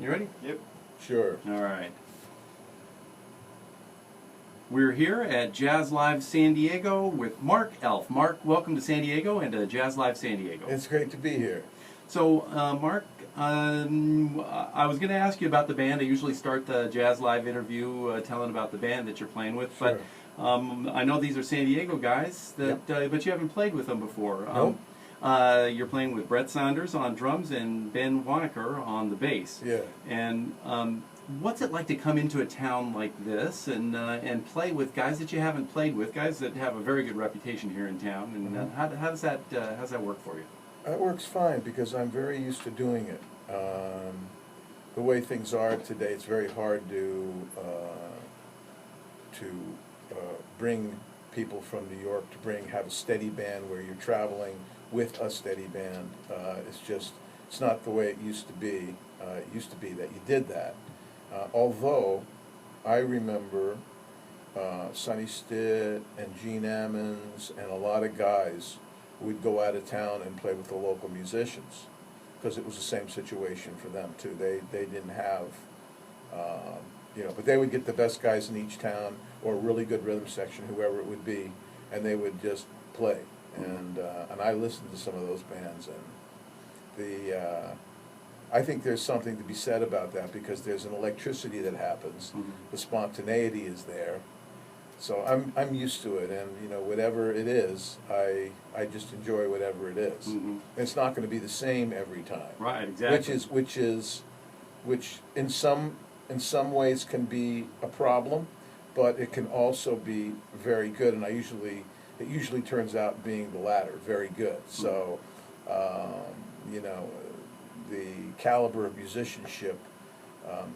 You ready? Yep. Sure. All right. We're here at Jazz Live San Diego with Mark Elf. Mark, welcome to San Diego and to Jazz Live San Diego. It's great to be here. So, Mark, I was going to ask you about the band. I usually start the Jazz Live interview telling about the band that you're playing with, Sure. but I know these are San Diego guys, that, Yep. but you haven't played with them before. Nope. You're playing with Brett Saunders on drums and Ben Waneker on the bass. Yeah. And what's it like to come into a town like this and play with guys that you haven't played with, guys that have a very good reputation here in town? And Mhm. how's that work for you? It works fine because I'm very used to doing it. The way things are today, it's very hard to bring people from New York to have a steady band where you're traveling with a steady band. It's not the way it used to be. It used to be that you did that. Although I remember Sonny Stitt and Gene Ammons and a lot of guys would go out of town and play with the local musicians because it was the same situation for them too. They didn't have, but they would get the best guys in each town or a really good rhythm section, whoever it would be, and they would just play. And I listened to some of those bands, and I think there's something to be said about that because there's an electricity that happens. Mm-hmm. The spontaneity is there. So I'm used to it, and whatever it is, I just enjoy whatever it is. Mm-hmm. It's not going to be the same every time. Right, exactly. Which in some ways can be a problem, but it can also be very good. And it usually turns out being the latter, very good. So the caliber of musicianship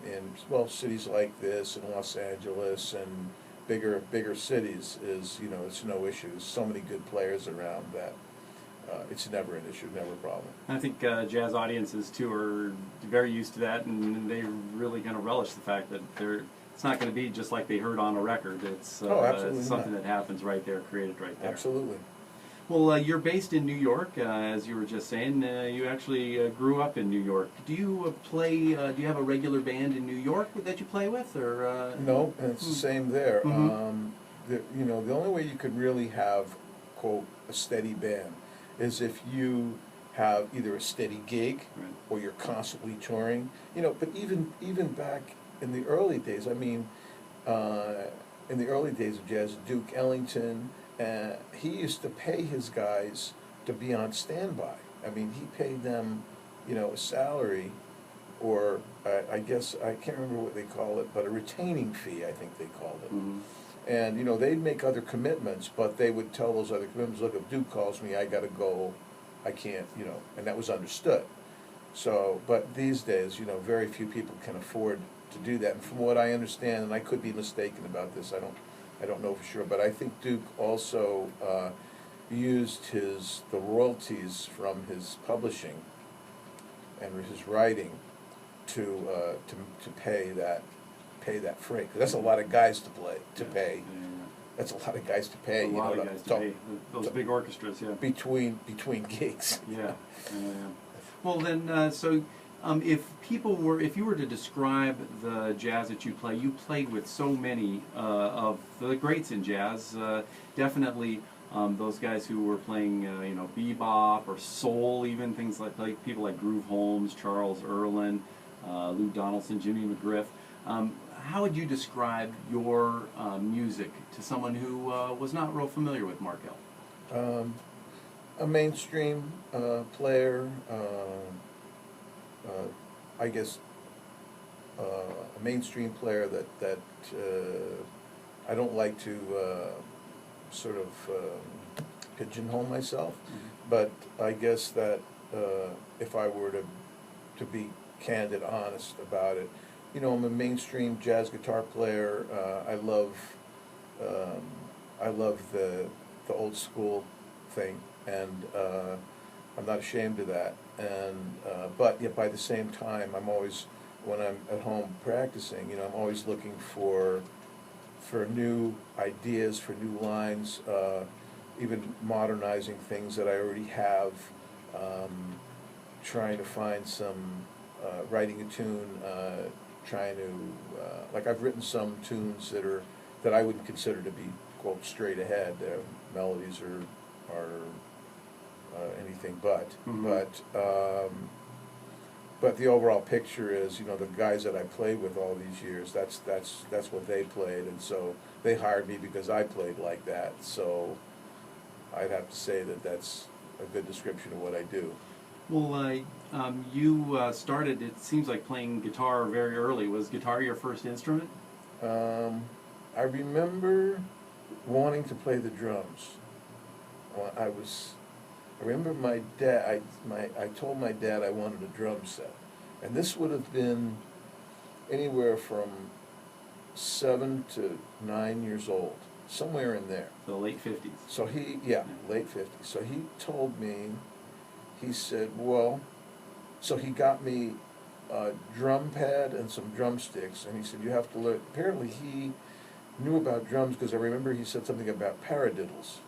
in cities like this, in Los Angeles and bigger cities is, it's no issue. There's so many good players around that it's never an issue, never a problem. I think jazz audiences too are very used to that, and they really kind of relish the fact that it's not going to be just like they heard on a record. It's Absolutely something not. that happens right there, created right there. Absolutely. Well, you're based in New York, as you were just saying. You actually grew up in New York. Do you play? Do you have a regular band in New York that you play with, or? No, and it's the same there. Mhm. The only way you could really have, quote, a steady band is if you have either a steady gig Right. or you're constantly touring. But even back in the early days, in the early days of jazz, Duke Ellington, he used to pay his guys to be on standby. He paid them, a salary, or I guess, I can't remember what they call it, but a retaining fee, I think they called it. Mm-hmm. And, they'd make other commitments, but they would tell those other commitments, look, if Duke calls me, I gotta go, I can't, and that was understood. So, but these days, very few people can afford to do that. And from what I understand, and I could be mistaken about this, I don't know for sure, but I think Duke also used the royalties from his publishing and his writing to pay that freight. 'Cause that's a lot of guys to pay. Yeah. That's a lot of guys to pay. A lot of guys to pay. Those big orchestras, yeah. Between gigs. Yeah. Well, then, if you were to describe the jazz that you played with so many of the greats in jazz. Definitely, those guys who were playing, bebop or soul, even things like people like Groove Holmes, Charles Earlin, Lou Donaldson, Jimmy McGriff. How would you describe your music to someone who was not real familiar with Mark Elf? A mainstream player, I guess, a mainstream player that I don't like to sort of pigeonhole myself, but I guess that if I were to be candid, honest about it, I'm a mainstream jazz guitar player. I love the old school thing, and I'm not ashamed of that. And but yet by the same time, I'm always, when I'm at home practicing, I'm always looking for new ideas, for new lines, even modernizing things that I already have, trying to find some writing a tune, trying to, like I've written some tunes that I wouldn't consider to be, quote, straight ahead. Their melodies are anything but. But the overall picture is, you know, the guys that I played with all these years, that's what they played, and so they hired me because I played like that. So I'd have to say that that's a good description of what I do. Well, you started, it seems like, playing guitar very early. Was guitar your first instrument? I remember wanting to play the drums. I remember my dad. I told my dad I wanted a drum set, and this would have been anywhere from 7 to 9 years old, somewhere in there. The late 50s. So late 50s. So he told me, he said, well, so he got me a drum pad and some drumsticks, and he said, you have to learn. Apparently he knew about drums because I remember he said something about paradiddles.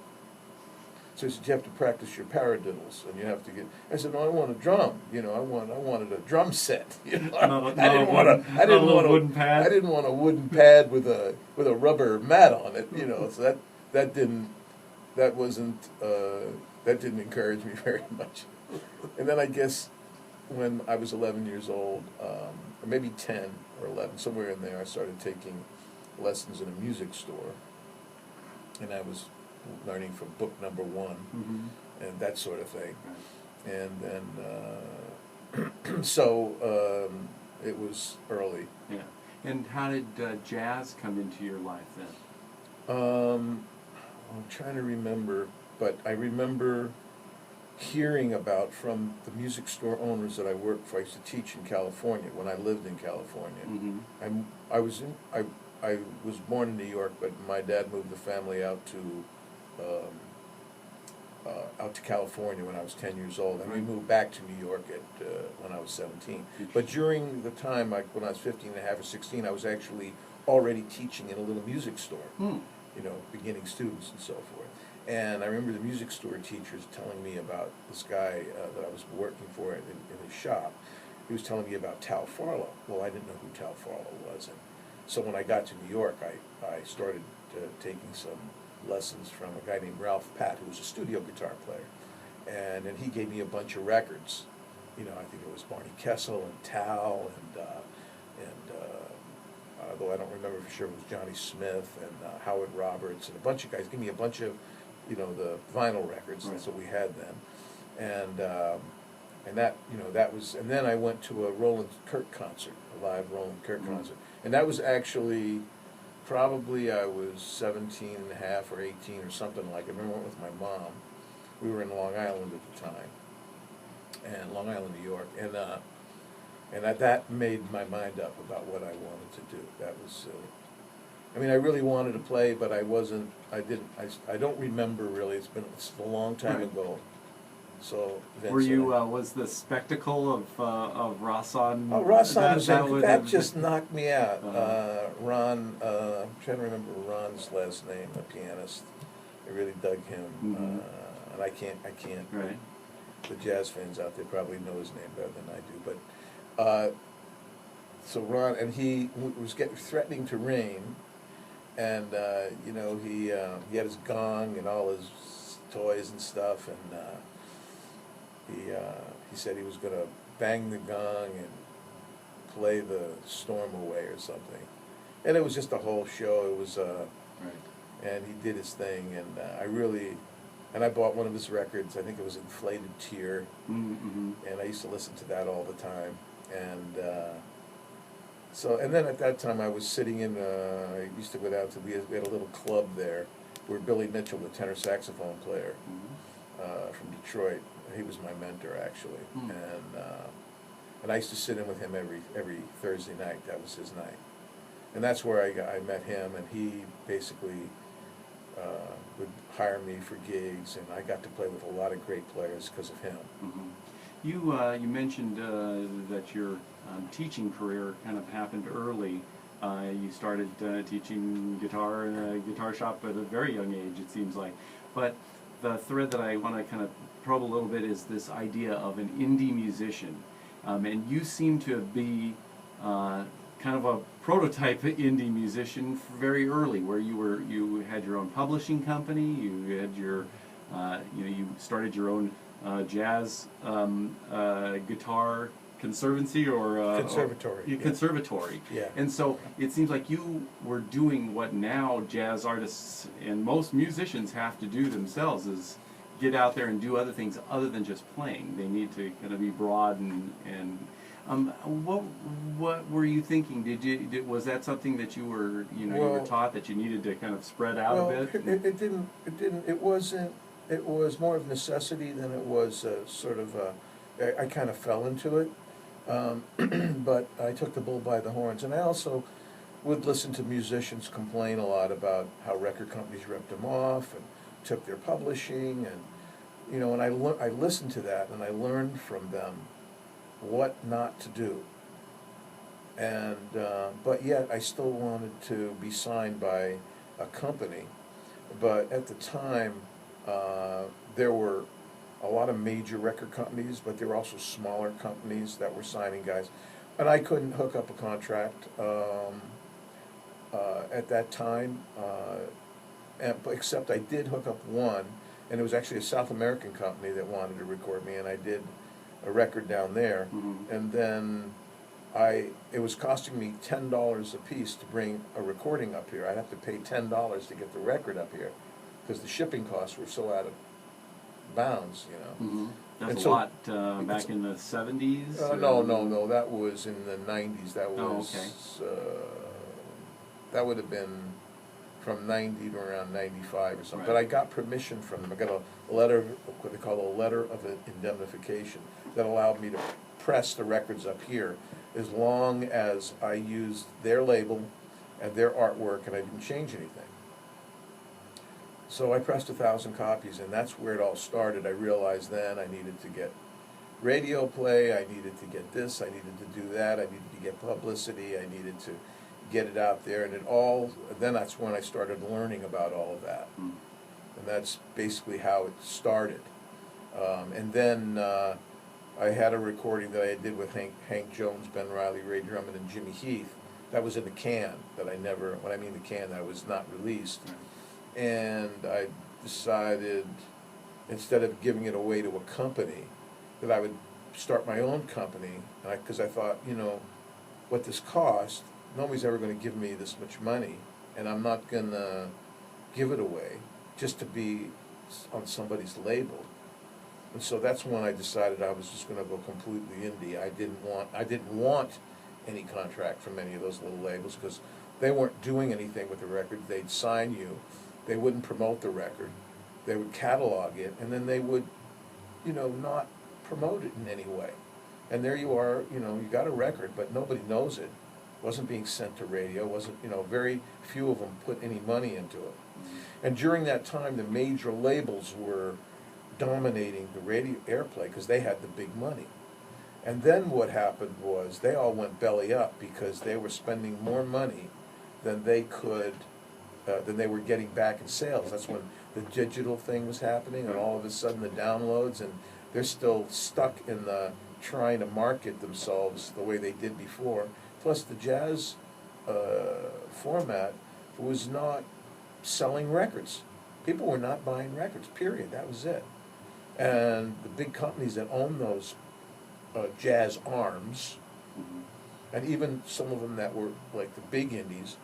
So he said, you have to practice your paradiddles, and you have to get. I said, no, I want a drum. You know, I wanted a drum set. You know, I didn't want a wooden pad. I didn't want a wooden pad with a rubber mat on it. You know, so that didn't encourage me very much. And then I guess when I was 11 years old, or maybe 10 or 11, somewhere in there, I started taking lessons in a music store, and I was learning from book number 1 and that sort of thing. Right. And then so it was early. Yeah. And how did jazz come into your life then? I'm trying to remember, but I remember hearing about from the music store owners that I worked for. I used to teach in California when I lived in California. I was born in New York, but my dad moved the family out to California when I was 10 years old, and we moved back to New York when I was 17. But during the time, like when I was 15 and a half or 16, I was actually already teaching in a little music store, you know, beginning students and so forth. And I remember the music store teachers telling me about this guy that I was working for in his shop. He was telling me about Tal Farlow. Well, I didn't know who Tal Farlow was, and so when I got to New York, I started taking some lessons from a guy named Ralph Pat, who was a studio guitar player, and then he gave me a bunch of records. You know, I think it was Barney Kessel and Tal, and though I don't remember for sure, it was Johnny Smith and Howard Roberts and a bunch of guys. Give me a bunch of, you know, the vinyl records. Right. That's what we had then, and that, you know, that was. And then I went to a Roland Kirk concert, a live Roland Kirk concert, and that was actually. Probably I was 17 and a half or 18 or something like it. I remember I went with my mom. We were in Long Island at the time, and Long Island, New York, and that made my mind up about what I wanted to do. That was, I mean, I really wanted to play, but I don't remember really. It's a long time ago. So were you? Was the spectacle of Rahsaan? Oh, Rahsaan that just knocked me out. Ron, I'm trying to remember Ron's last name, the pianist. I really dug him, and I can't. Right. The jazz fans out there probably know his name better than I do, but so Ron, and he was threatening to rain, and you know, he had his gong and all his toys and stuff, and. He said he was going to bang the gong and play the storm away or something, and it was just a whole show. It was, and he did his thing, and I bought one of his records. I think it was Inflated Tear, and I used to listen to that all the time, and and then at that time I was sitting in. I used to go down to we had a little club there, where Billy Mitchell, the tenor saxophone player from Detroit. He was my mentor, actually, and I used to sit in with him every Thursday night. That was his night, and that's where I met him. And he basically would hire me for gigs, and I got to play with a lot of great players because of him. You mentioned that your teaching career kind of happened early. You started teaching guitar in a guitar shop at a very young age, it seems like, but the thread that I want to kind of probe a little bit is this idea of an indie musician. and you seem to be kind of a prototype indie musician very early, where you had your own publishing company, you had your you started your own jazz guitar conservancy Conservatory, or yeah. conservatory. Yeah. And so it seems like you were doing what now jazz artists and most musicians have to do themselves, is get out there and do other things other than just playing. They need to kind of be broad and what were you thinking? Was that something that you were you were Well, taught, that you needed to kind of spread out a bit? It wasn't, it was more of necessity than it was sort of, I kind of fell into it. But I took the bull by the horns, and I also would listen to musicians complain a lot about how record companies ripped them off and took their publishing, and and I listened to that, and I learned from them what not to do. And but yet I still wanted to be signed by a company. But at the time, there were a lot of major record companies, but there were also smaller companies that were signing guys, and I couldn't hook up a contract at that time. Except I did hook up one, and it was actually a South American company that wanted to record me, and I did a record down there. Mhm. And then it was costing me $10 a piece to bring a recording up here. I'd have to pay $10 to get the record up here, because the shipping costs were so out of bounds, Mhm. That's And a so- lot back in the 70s? No, that was in the 90s. That Oh, was, okay. that would have been from 90 to around 95 or something. But Right. I got permission from them. I got a letter, what they call a letter of indemnification, that allowed me to press the records up here as long as I used their label and their artwork and I didn't change anything. So I pressed 1,000 copies, and that's where it all started. I realized then I needed to get radio play, I needed to get this, I needed to do that, I needed to get publicity, I needed to get it out there, and then that's when I started learning about all of that. Mm. And that's basically how it started. And then I had a recording that I did with Hank Jones, Ben Riley, Ray Drummond, and Jimmy Heath. That was in the can, that I never, when I mean the can, that was not released. Right. And I decided, instead of giving it away to a company, that I would start my own company, because I thought, what this cost, nobody's ever going to give me this much money, and I'm not going to give it away just to be on somebody's label. And so that's when I decided I was just going to go completely indie. I didn't want any contract from any of those little labels, because they weren't doing anything with the record. They'd sign you, they wouldn't promote the record, they would catalog it, and then they would, not promote it in any way. And there you are, you got a record, but nobody knows it. Wasn't being sent to radio, very few of them put any money into it. And during that time, the major labels were dominating the radio airplay because they had the big money. And then what happened was they all went belly up because they were spending more money than they were getting back in sales. That's when the digital thing was happening, and all of a sudden the downloads, and they're still stuck in the trying to market themselves the way they did before. Plus the jazz format was not selling records. People were not buying records, period. That was it. And the big companies that own those jazz arms, Mhm. and even some of them that were like the big indies,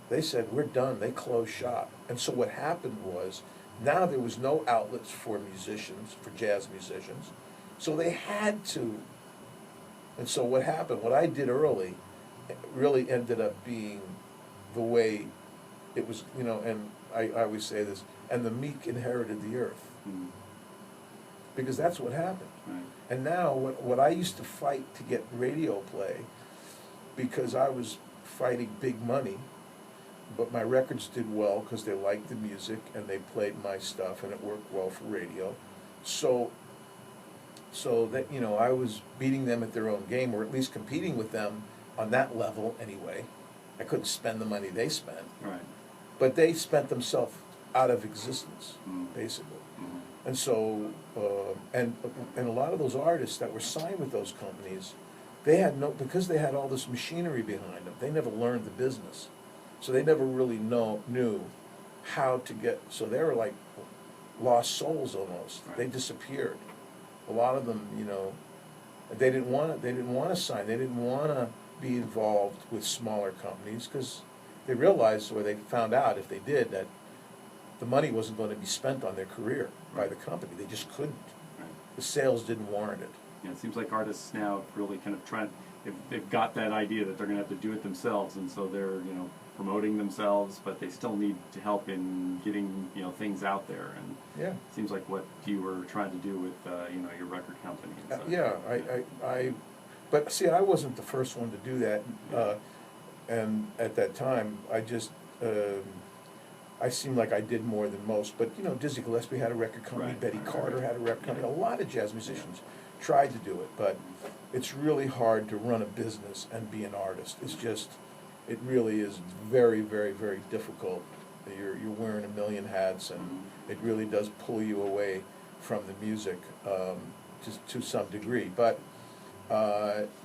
they said, we're done. They closed shop. And so what happened was, now there was no outlets for musicians, for jazz musicians, so they had to. And so what happened, what I did early, really ended up being the way it was, and I always say this, and the meek inherited the earth. Mhm. Because that's what happened. Right. And now, what I used to fight to get radio play, because I was fighting big money, but my records did well because they liked the music and they played my stuff and it worked well for radio. So that, I was beating them at their own game, or at least competing with them on that level anyway. I couldn't spend the money they spent, Right. but they spent themselves out of existence, Mhm. basically. Mhm. And so, and a lot of those artists that were signed with those companies, they had because they had all this machinery behind them, they never learned the business. So they never really knew how to get, so they were like lost souls almost. Right. They disappeared. A lot of them, you know, they didn't want to sign, they didn't want to be involved with smaller companies, because they realized, or they found out if they did, that the money wasn't going to be spent on their career by the company. They just couldn't. Right. The sales didn't warrant it. Yeah, it seems like artists now really kind of they've got that idea that they're going to have to do it themselves, and so they're, you know, promoting themselves, but they still need to help in getting, you know, things out there. And Yeah. it seems like what you were trying to do with, you know, your record company. And such. Yeah, but see, I wasn't the first one to do that, and at that time, I seemed like I did more than most, but, you know, Dizzy Gillespie had a record company, Right. Betty Carter had a record company, a lot of jazz musicians tried to do it, but it's really hard to run a business and be an artist. It's just, it really is very, very, very difficult. You're wearing a million hats, and it really does pull you away from the music, just to some degree. But,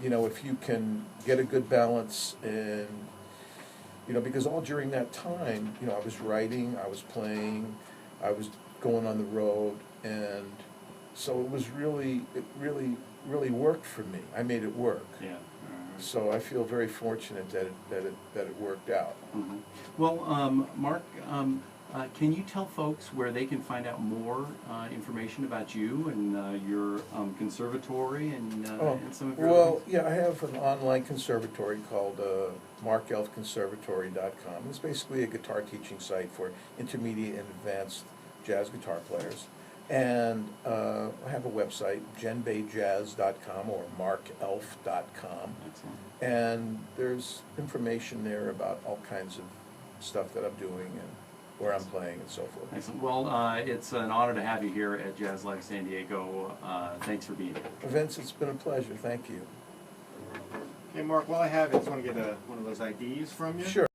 you know, if you can get a good balance, and, you know, because all during that time, you know, I was writing, I was playing, I was going on the road, and so it really worked for me. I made it work. Yeah. So I feel very fortunate that it worked out. Mm-hmm. Well, Mark, can you tell folks where they can find out more information about you and your conservatory and some of your Well, other things? yeah, I have an online conservatory called markelfconservatory.com. It's basically a guitar teaching site for intermediate and advanced jazz guitar players. And I have a website, jenbayjazz.com or markelf.com. Excellent. And there's information there about all kinds of stuff that I'm doing and where I'm playing and so forth. Excellent. Well, it's an honor to have you here at Jazz Live San Diego. Thanks for being here. Vince, it's been a pleasure. Thank you. Hey, Mark, while I have you, I just want to get one of those IDs from you. Sure.